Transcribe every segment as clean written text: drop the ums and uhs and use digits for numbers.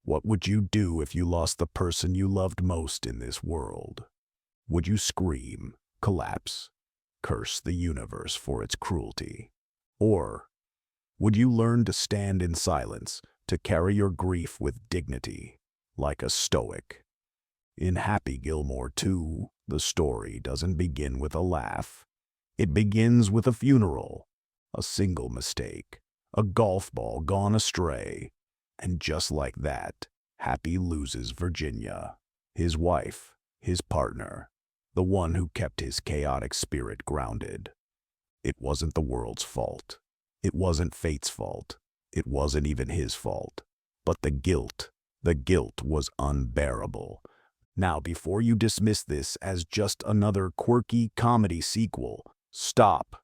What would you do if you lost the person you loved most in this world? Would you scream, collapse, curse the universe for its cruelty? Or would you learn to stand in silence, to carry your grief with dignity, like a Stoic? In Happy Gilmore 2, the story doesn't begin with a laugh. It begins with a funeral, a single mistake, a golf ball gone astray. And just like that, Happy loses Virginia, his wife, his partner, the one who kept his chaotic spirit grounded. It wasn't the world's fault. It wasn't fate's fault. It wasn't even his fault. But the guilt was unbearable. Now, before you dismiss this as just another quirky comedy sequel, stop.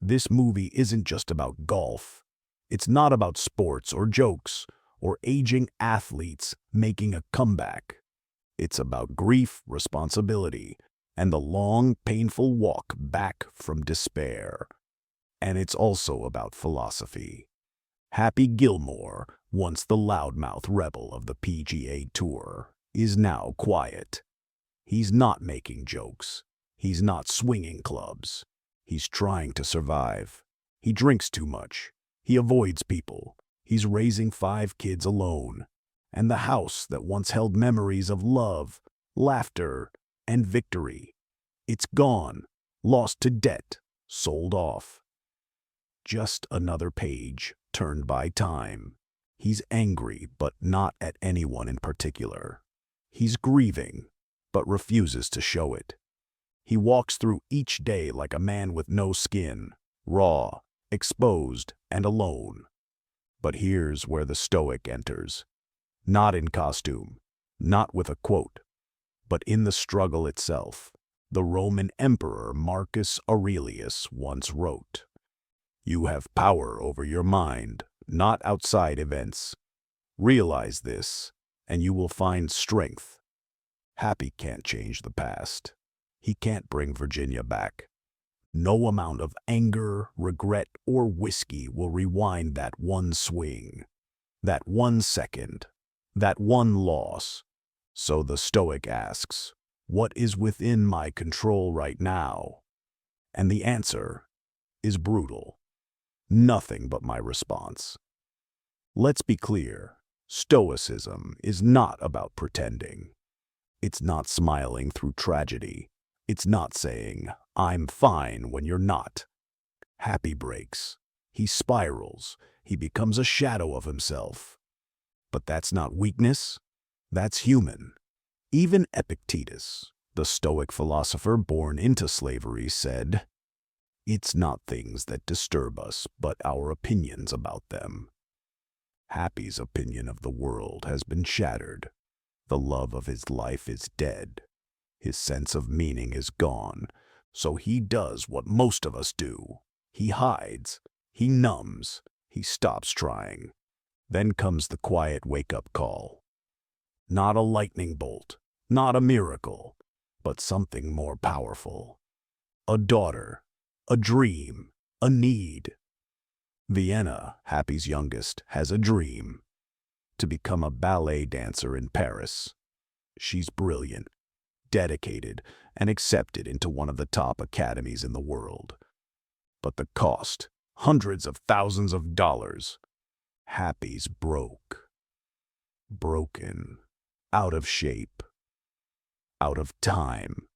This movie isn't just about golf. It's not about sports or jokes or aging athletes making a comeback. It's about grief, responsibility, and the long, painful walk back from despair. And it's also about philosophy. Happy Gilmore, once the loudmouth rebel of the PGA Tour, is now quiet. He's not making jokes. He's not swinging clubs. He's trying to survive. He drinks too much. He avoids people. He's raising 5 kids alone. And the house that once held memories of love, laughter, and victory, it's gone, lost to debt, sold off. Just another page turned by time. He's angry, but not at anyone in particular. He's grieving, but refuses to show it. He walks through each day like a man with no skin, raw, exposed, and alone. But here's where the Stoic enters. Not in costume, not with a quote, but in the struggle itself. The Roman Emperor Marcus Aurelius once wrote, "You have power over your mind, not outside events. Realize this, and you will find strength." Happy can't change the past. He can't bring Virginia back. No amount of anger, regret, or whiskey will rewind that one swing, that 1 second, that one loss. So the Stoic asks, what is within my control right now? And the answer is brutal. Nothing but my response. Let's be clear. Stoicism is not about pretending. It's not smiling through tragedy. It's not saying, "I'm fine," when you're not. Happy breaks. He spirals. He becomes a shadow of himself. But that's not weakness. That's human. Even Epictetus, the Stoic philosopher born into slavery, said, "It's not things that disturb us, but our opinions about them." Happy's opinion of the world has been shattered. The love of his life is dead. His sense of meaning is gone. So he does what most of us do. He hides. He numbs. He stops trying. Then comes the quiet wake-up call. Not a lightning bolt, not a miracle, but something more powerful. A daughter, a dream, a need. Vienna, Happy's youngest, has a dream: to become a ballet dancer in Paris. She's brilliant, dedicated, and accepted into one of the top academies in the world. But the cost, hundreds of thousands of dollars. Happy's broke. Broken. Out of shape. Out of time.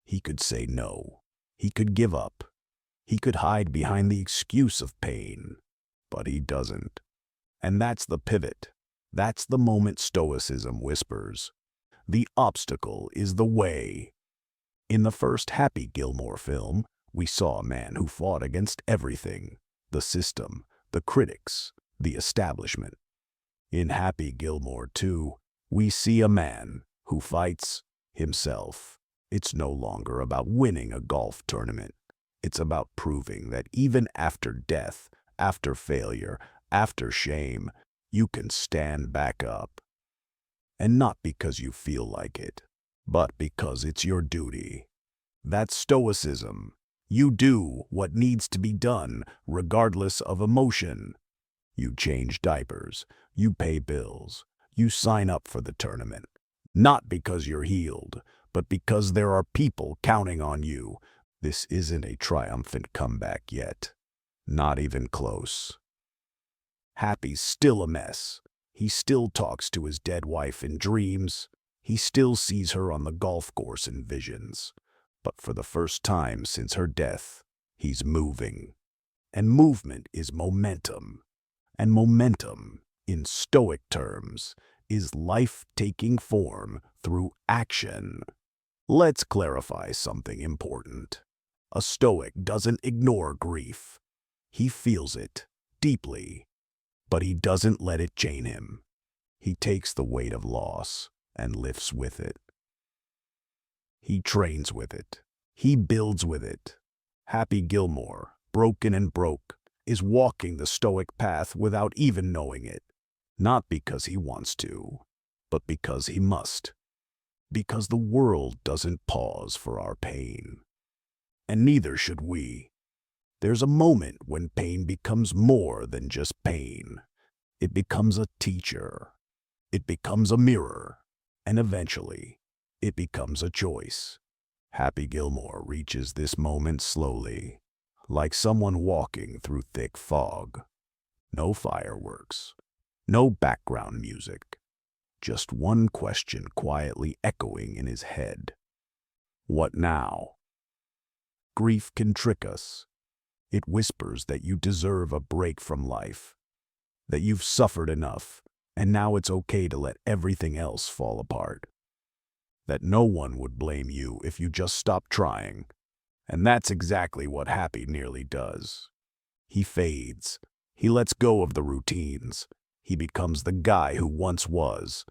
He could say no. He could give up. He could hide behind the excuse of pain. But he doesn't. And that's the pivot. That's the moment Stoicism whispers. The obstacle is the way. In the first Happy Gilmore film, we saw a man who fought against everything: the system, the critics, the establishment. In Happy Gilmore 2, we see a man who fights himself. It's no longer about winning a golf tournament. It's about proving that even after death, after failure, after shame, you can stand back up. And not because you feel like it, but because it's your duty. That's Stoicism. You do what needs to be done, regardless of emotion. You change diapers. You pay bills. You sign up for the tournament. Not because you're healed, but because there are people counting on you. This isn't a triumphant comeback yet. Not even close. Happy's still a mess. He still talks to his dead wife in dreams. He still sees her on the golf course in visions. But for the first time since her death, he's moving. And movement is momentum. And momentum, in Stoic terms, is life taking form through action. Let's clarify something important. A Stoic doesn't ignore grief. He feels it deeply, but he doesn't let it chain him. He takes the weight of loss and lifts with it. He trains with it. He builds with it. Happy Gilmore, broken and broke, is walking the Stoic path without even knowing it. Not because he wants to, but because he must. Because the world doesn't pause for our pain. And neither should we. There's a moment when pain becomes more than just pain. It becomes a teacher. It becomes a mirror. And eventually, it becomes a choice. Happy Gilmore reaches this moment slowly, like someone walking through thick fog. No fireworks. No background music. Just one question quietly echoing in his head. What now? Grief can trick us. It whispers that you deserve a break from life, that you've suffered enough, and now it's okay to let everything else fall apart. That no one would blame you if you just stopped trying. And that's exactly what Happy nearly does. He fades. He lets go of the routines. He becomes the guy who once was.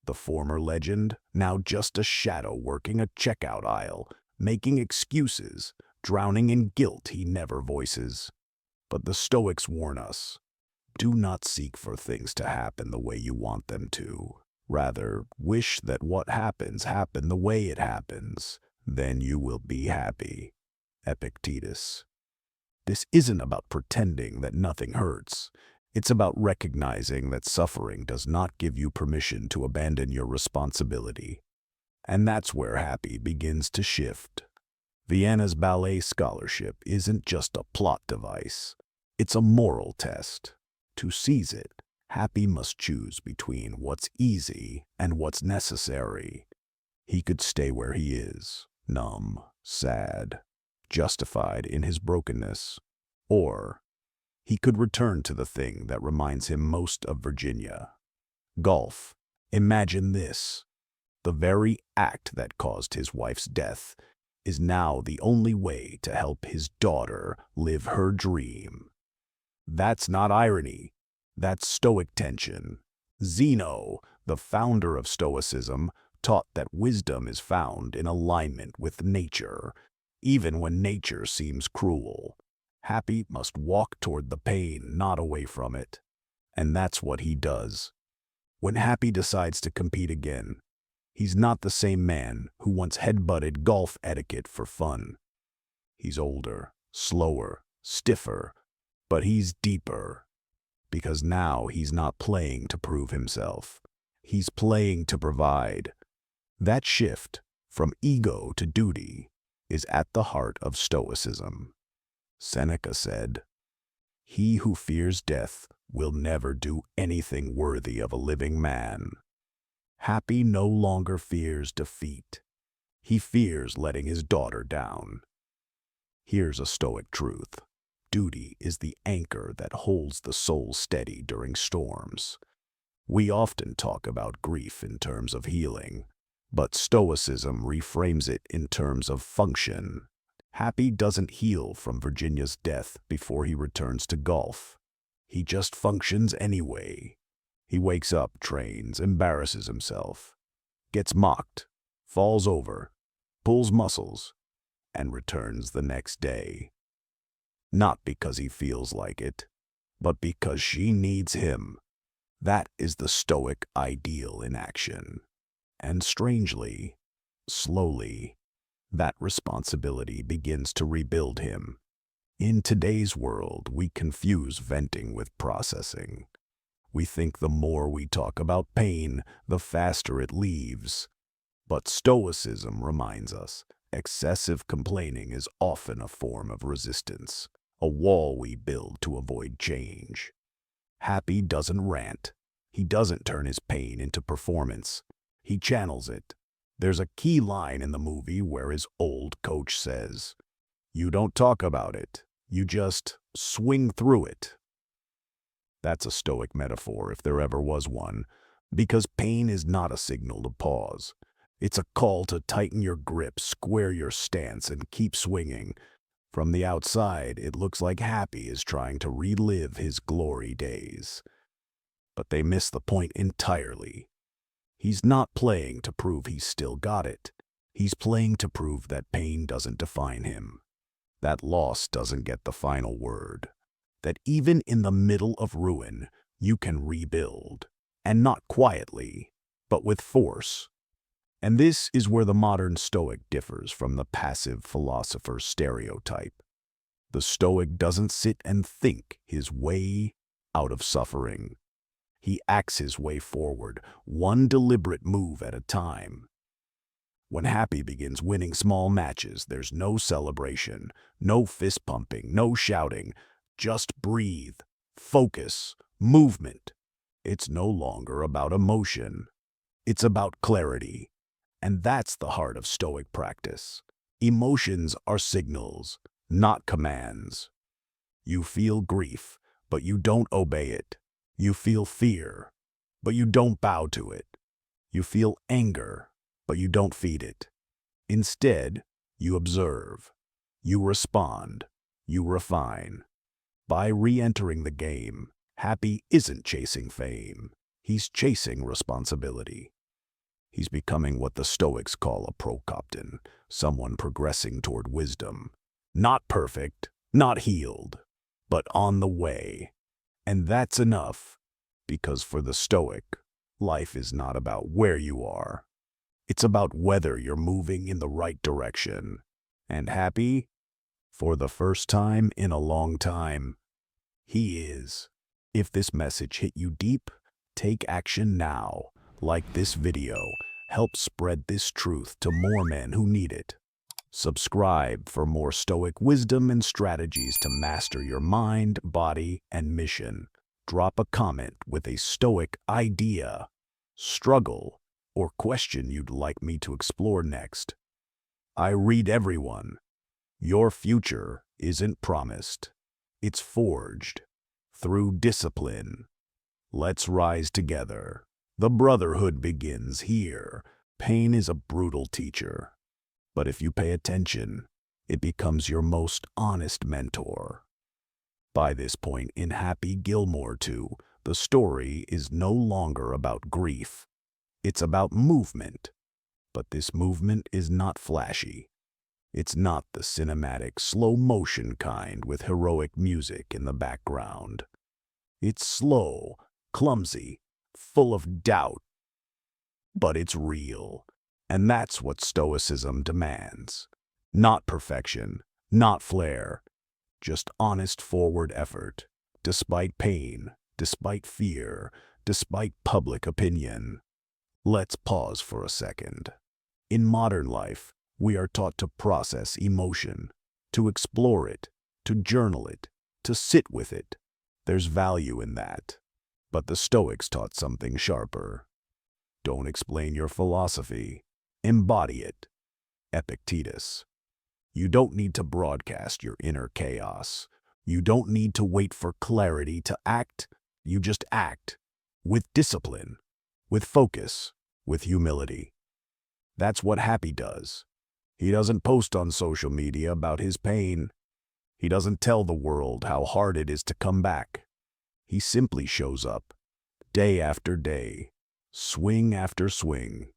The former legend, now just a shadow working a checkout aisle, making excuses, drowning in guilt he never voices. But the Stoics warn us, do not seek for things to happen the way you want them to. Rather, wish that what happens happen the way it happens. Then you will be happy. Epictetus. This isn't about pretending that nothing hurts. It's about recognizing that suffering does not give you permission to abandon your responsibility. And that's where Happy begins to shift. Vienna's ballet scholarship isn't just a plot device. It's a moral test. To seize it, Happy must choose between what's easy and what's necessary. He could stay where he is, numb, sad, justified in his brokenness. Or he could return to the thing that reminds him most of Virginia. Golf. Imagine this. The very act that caused his wife's death is now the only way to help his daughter live her dream. That's not irony. That's Stoic tension. Zeno, the founder of Stoicism, taught that wisdom is found in alignment with nature, even when nature seems cruel. Happy must walk toward the pain, not away from it. And that's what he does. When Happy decides to compete again, he's not the same man who once headbutted golf etiquette for fun. He's older, slower, stiffer, but he's deeper. Because now he's not playing to prove himself. He's playing to provide. That shift from ego to duty is at the heart of Stoicism. Seneca said, "He who fears death will never do anything worthy of a living man." Happy no longer fears defeat. He fears letting his daughter down. Here's a Stoic truth. Duty is the anchor that holds the soul steady during storms. We often talk about grief in terms of healing, but Stoicism reframes it in terms of function. Happy doesn't heal from Virginia's death before he returns to golf. He just functions anyway. He wakes up, trains, embarrasses himself, gets mocked, falls over, pulls muscles, and returns the next day. Not because he feels like it, but because she needs him. That is the Stoic ideal in action. And strangely, slowly, that responsibility begins to rebuild him. In today's world, we confuse venting with processing. We think the more we talk about pain, the faster it leaves. But Stoicism reminds us, excessive complaining is often a form of resistance, a wall we build to avoid change. Happy doesn't rant. He doesn't turn his pain into performance. He channels it. There's a key line in the movie where his old coach says, "You don't talk about it. You just swing through it." That's a Stoic metaphor if there ever was one, because pain is not a signal to pause. It's a call to tighten your grip, square your stance, and keep swinging. From the outside, it looks like Happy is trying to relive his glory days. But they miss the point entirely. He's not playing to prove he's still got it. He's playing to prove that pain doesn't define him, that loss doesn't get the final word, that even in the middle of ruin, you can rebuild, and not quietly, but with force. And this is where the modern Stoic differs from the passive philosopher stereotype. The Stoic doesn't sit and think his way out of suffering. He acts his way forward, one deliberate move at a time. When Happy begins winning small matches, there's no celebration, no fist pumping, no shouting. Just breathe, focus, movement. It's no longer about emotion. It's about clarity. And that's the heart of Stoic practice. Emotions are signals, not commands. You feel grief, but you don't obey it. You feel fear, but you don't bow to it. You feel anger, but you don't feed it. Instead, you observe. You respond. You refine. By re-entering the game, Happy isn't chasing fame. He's chasing responsibility. He's becoming what the Stoics call a prokopton, someone progressing toward wisdom. Not perfect, not healed, but on the way. And that's enough, because for the Stoic, life is not about where you are. It's about whether you're moving in the right direction. And Happy, for the first time in a long time, he is. If this message hit you deep, take action now. Like this video, help spread this truth to more men who need it. Subscribe for more Stoic wisdom and strategies to master your mind, body, and mission. Drop a comment with a Stoic idea, struggle, or question you'd like me to explore next. I read everyone. Your future isn't promised. It's forged through discipline. Let's rise together. The brotherhood begins here. Pain is a brutal teacher, but if you pay attention, it becomes your most honest mentor. By this point in Happy Gilmore 2, the story is no longer about grief. It's about movement. But this movement is not flashy. It's not the cinematic, slow-motion kind with heroic music in the background. It's slow, clumsy, full of doubt. But it's real. And that's what Stoicism demands. Not perfection, not flair, just honest forward effort, despite pain, despite fear, despite public opinion. Let's pause for a second. In modern life, we are taught to process emotion, to explore it, to journal it, to sit with it. There's value in that. But the Stoics taught something sharper. Don't explain your philosophy. Embody it. Epictetus. You don't need to broadcast your inner chaos. You don't need to wait for clarity to act. You just act. With discipline. With focus. With humility. That's what Happy does. He doesn't post on social media about his pain. He doesn't tell the world how hard it is to come back. He simply shows up, day after day, swing after swing.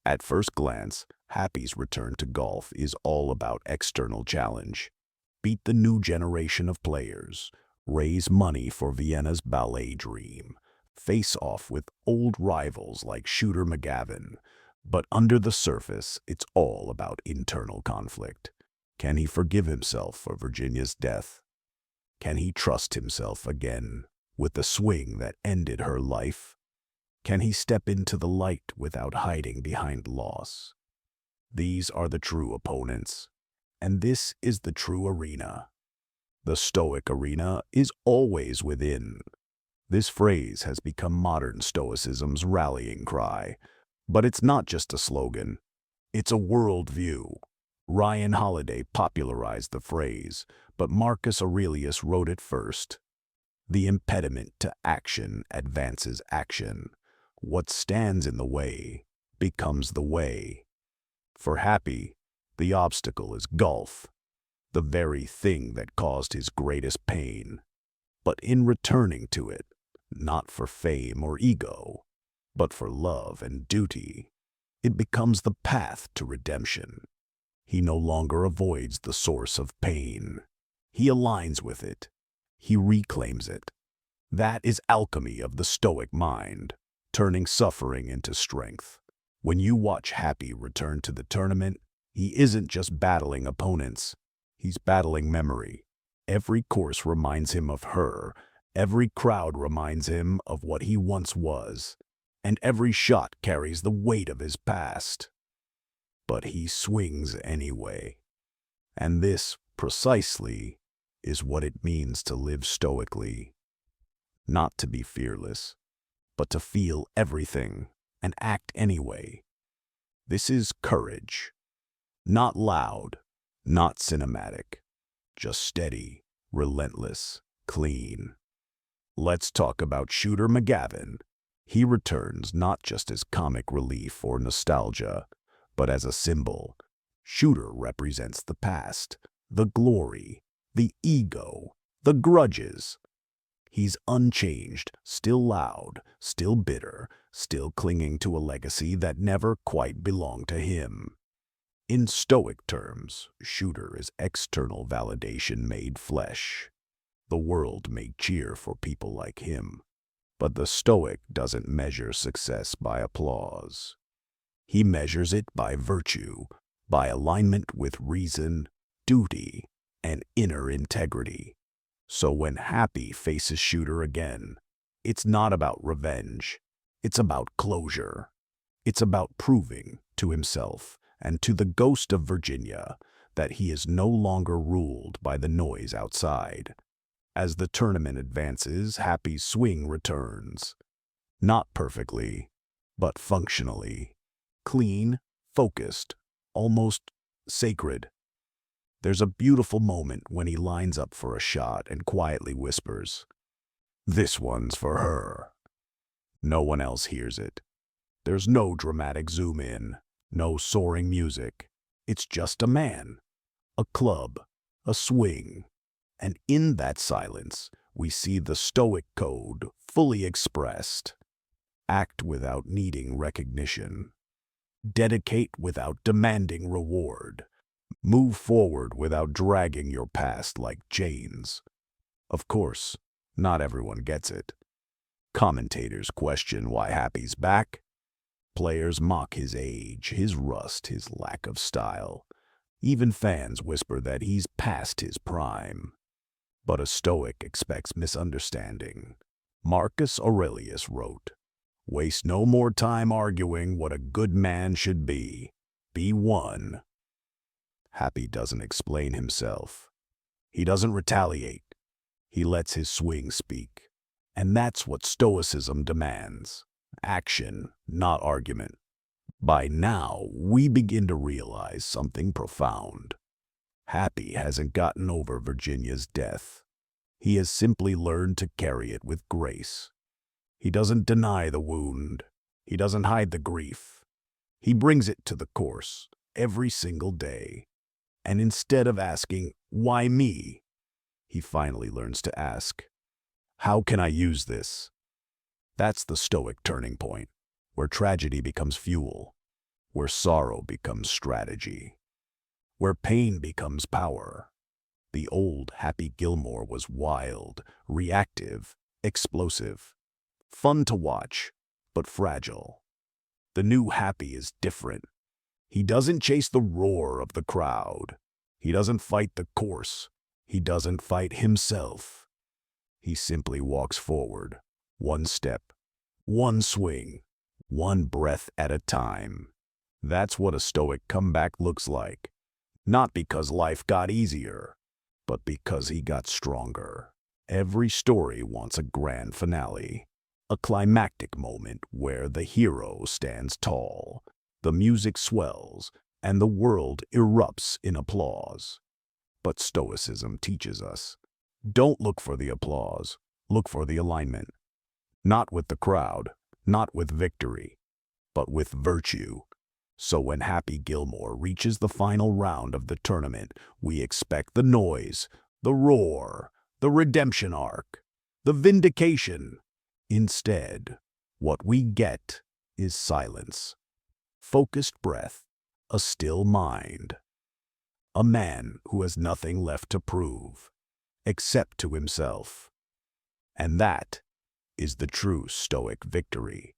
At first glance, Happy's return to golf is all about external challenge. Beat the new generation of players, raise money for Vienna's ballet dream, face off with old rivals like Shooter McGavin. But under the surface, it's all about internal conflict. Can he forgive himself for Virginia's death? Can he trust himself again? with the swing that ended her life? Can he step into the light without hiding behind loss? These are the true opponents, and this is the true arena. The Stoic arena is always within. This phrase has become modern Stoicism's rallying cry, but it's not just a slogan. It's a worldview. Ryan Holiday popularized the phrase, but Marcus Aurelius wrote it first. The impediment to action advances action. What stands in the way becomes the way. For Happy, the obstacle is golf, the very thing that caused his greatest pain. But in returning to it, not for fame or ego, but for love and duty, it becomes the path to redemption. He no longer avoids the source of pain. He aligns with it. He reclaims it. That is alchemy of the Stoic mind, turning suffering into strength. When you watch Happy return to the tournament, he isn't just battling opponents. He's battling memory. Every course reminds him of her. Every crowd reminds him of what he once was. And every shot carries the weight of his past. But he swings anyway. And this, precisely, is what it means to live stoically. Not to be fearless, but to feel everything and act anyway. This is courage. Not loud, not cinematic, just steady, relentless, clean. Let's talk about Shooter McGavin. He returns not just as comic relief or nostalgia, but as a symbol. Shooter represents the past, the glory, the ego, the grudges. He's unchanged, still loud, still bitter, still clinging to a legacy that never quite belonged to him. In Stoic terms, Shooter is external validation made flesh. The world may cheer for people like him, but the Stoic doesn't measure success by applause. He measures it by virtue, by alignment with reason, duty, and inner integrity. So when Happy faces Shooter again, it's not about revenge. It's about closure. It's about proving to himself and to the ghost of Virginia that he is no longer ruled by the noise outside. As the tournament advances, Happy's swing returns. Not perfectly, but functionally. Clean, focused, almost sacred. There's a beautiful moment when he lines up for a shot and quietly whispers, "This one's for her." No one else hears it. There's no dramatic zoom in, no soaring music. It's just a man, a club, a swing. And in that silence, we see the Stoic code fully expressed. Act without needing recognition. Dedicate without demanding reward. Move forward without dragging your past like chains. Of course, not everyone gets it. Commentators question why Happy's back. Players mock his age, his rust, his lack of style. Even fans whisper that he's past his prime. But a Stoic expects misunderstanding. Marcus Aurelius wrote, "Waste no more time arguing what a good man should be. Be one." Happy doesn't explain himself. He doesn't retaliate. He lets his swing speak. And that's what Stoicism demands. Action, not argument. By now, we begin to realize something profound. Happy hasn't gotten over Virginia's death. He has simply learned to carry it with grace. He doesn't deny the wound. He doesn't hide the grief. He brings it to the course every single day. And instead of asking, "Why me?" he finally learns to ask, "How can I use this?" That's the Stoic turning point, where tragedy becomes fuel, where sorrow becomes strategy, where pain becomes power. The old Happy Gilmore was wild, reactive, explosive, fun to watch, but fragile. The new Happy is different. He doesn't chase the roar of the crowd. He doesn't fight the course. He doesn't fight himself. He simply walks forward, one step, one swing, one breath at a time. That's what a Stoic comeback looks like. Not because life got easier, but because he got stronger. Every story wants a grand finale, a climactic moment where the hero stands tall, the music swells, and the world erupts in applause. But Stoicism teaches us, don't look for the applause, look for the alignment. Not with the crowd, not with victory, but with virtue. So when Happy Gilmore reaches the final round of the tournament, we expect the noise, the roar, the redemption arc, the vindication. Instead, what we get is silence, focused breath, a still mind. A man who has nothing left to prove, except to himself. And that is the true Stoic victory.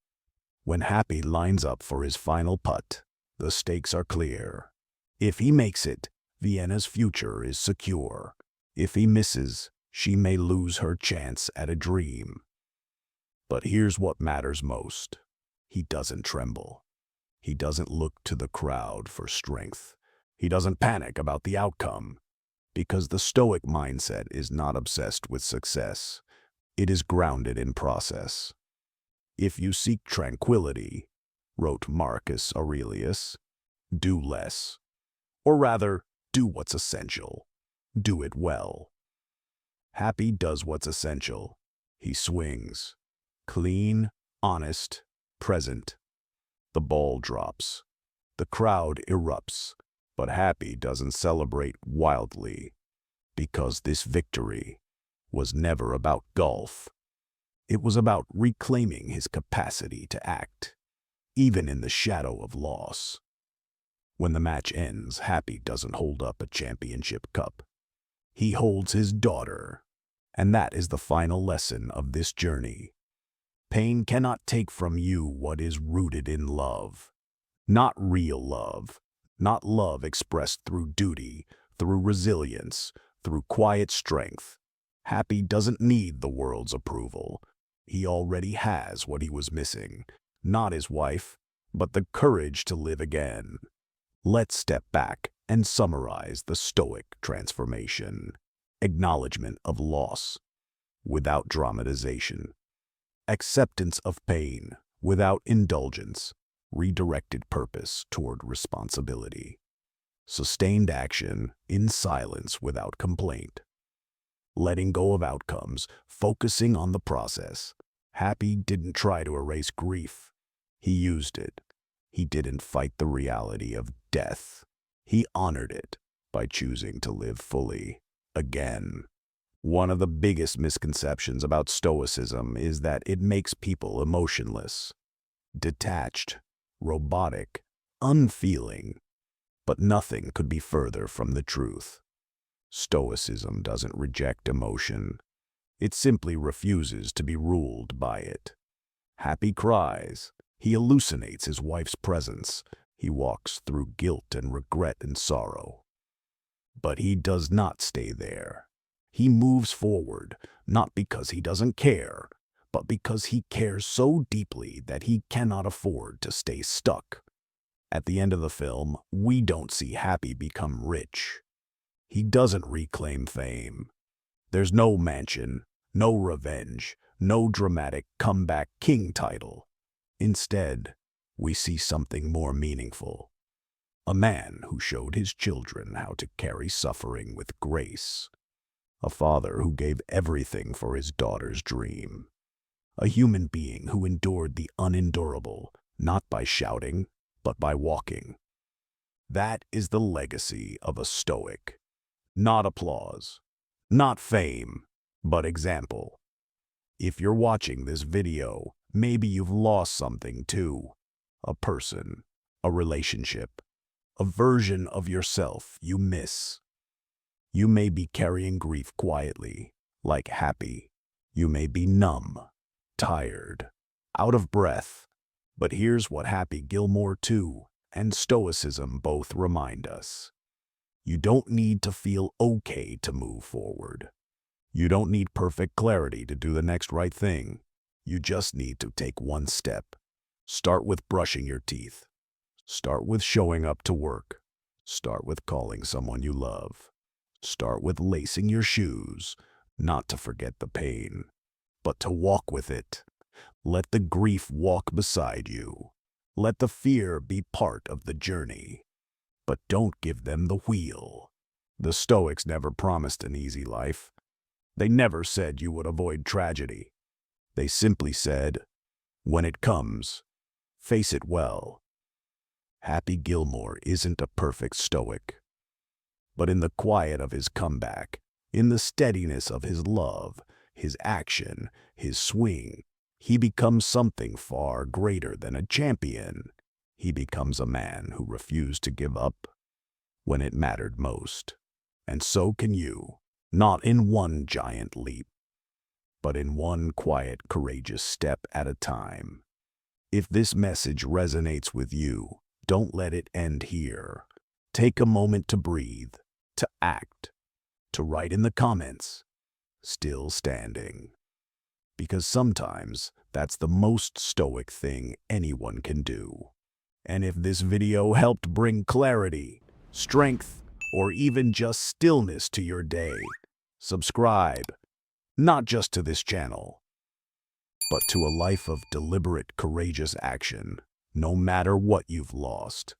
When Happy lines up for his final putt, the stakes are clear. If he makes it, Vienna's future is secure. If he misses, she may lose her chance at a dream. But here's what matters most. He doesn't tremble. He doesn't look to the crowd for strength. He doesn't panic about the outcome, because the Stoic mindset is not obsessed with success. It is grounded in process. If you seek tranquility, wrote Marcus Aurelius, do less. Or rather, do what's essential. Do it well. Happy does what's essential. He swings. Clean, honest, present. The ball drops. The crowd erupts. But Happy doesn't celebrate wildly, because this victory was never about golf. It was about reclaiming his capacity to act, even in the shadow of loss. When the match ends, Happy doesn't hold up a championship cup. He holds his daughter, and that is the final lesson of this journey. Pain cannot take from you what is rooted in love. Not real love. Not love expressed through duty, through resilience, through quiet strength. Happy doesn't need the world's approval. He already has what he was missing. Not his wife, but the courage to live again. Let's step back and summarize the Stoic transformation. Acknowledgement of loss, without dramatization. Acceptance of pain, without indulgence. Redirected purpose toward responsibility. Sustained action in silence without complaint. Letting go of outcomes, focusing on the process. Happy didn't try to erase grief. He used it. He didn't fight the reality of death. He honored it by choosing to live fully again. One of the biggest misconceptions about Stoicism is that it makes people emotionless, detached, robotic, unfeeling, but nothing could be further from the truth. Stoicism doesn't reject emotion. It simply refuses to be ruled by it. Happy cries. He hallucinates his wife's presence. He walks through guilt and regret and sorrow. But he does not stay there. He moves forward, not because he doesn't care, but because he cares so deeply that he cannot afford to stay stuck. At the end of the film, we don't see Happy become rich. He doesn't reclaim fame. There's no mansion, no revenge, no dramatic comeback king title. Instead, we see something more meaningful. A man who showed his children how to carry suffering with grace. A father who gave everything for his daughter's dream. A human being who endured the unendurable, not by shouting, but by walking. That is the legacy of a Stoic. Not applause, not fame, but example. If you're watching this video, maybe you've lost something too. A person, a relationship, a version of yourself you miss. You may be carrying grief quietly, like Happy. You may be numb, tired, out of breath. But here's what Happy Gilmore 2 and Stoicism both remind us. You don't need to feel okay to move forward. You don't need perfect clarity to do the next right thing. You just need to take one step. Start with brushing your teeth. Start with showing up to work. Start with calling someone you love. Start with lacing your shoes, not to forget the pain, but to walk with it. Let the grief walk beside you. Let the fear be part of the journey. But don't give them the wheel. The Stoics never promised an easy life. They never said you would avoid tragedy. They simply said, when it comes, face it well. Happy Gilmore isn't a perfect Stoic, but in the quiet of his comeback, in the steadiness of his love, his action, his swing, he becomes something far greater than a champion. He becomes a man who refused to give up when it mattered most. And so can you, not in one giant leap, but in one quiet, courageous step at a time. If this message resonates with you, don't let it end here. Take a moment to breathe, to act, to write in the comments, still standing. Because sometimes that's the most stoic thing anyone can do. And if this video helped bring clarity, strength, or even just stillness to your day, subscribe, not just to this channel, but to a life of deliberate, courageous action, no matter what you've lost.